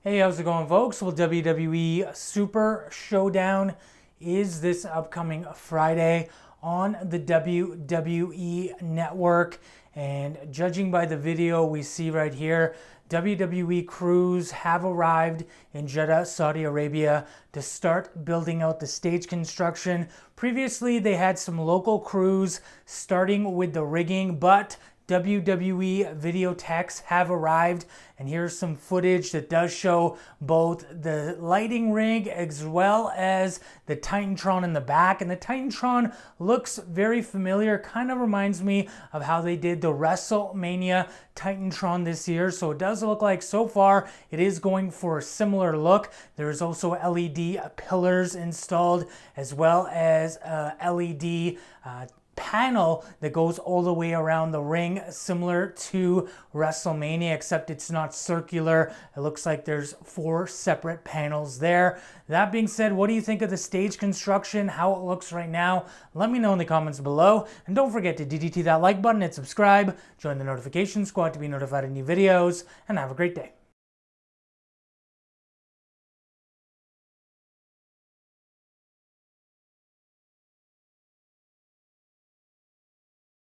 Hey, how's it going, folks? Well, WWE Super ShowDown is this upcoming Friday on the WWE Network. And judging by the video we see right here, WWE crews have arrived in Jeddah, Saudi Arabia to start building out the stage construction. Previously, they had some local crews starting with the rigging, but WWE video techs have arrived, and here's some footage that does show both the lighting rig as well as the Titantron in the back. And the Titantron looks very familiar, kind of reminds me of how they did the WrestleMania Titantron this year. So it does look like so far it is going for a similar look. There's also LED pillars installed as well as LED panel that goes all the way around the ring, similar to WrestleMania, except it's not circular. It looks like there's 4 separate panels there. That being said, what do you think of the stage construction, how it looks right now? Let me know in the comments below, and don't forget to DDT that like button and subscribe. Join the notification squad to be notified of new videos, and have a great day.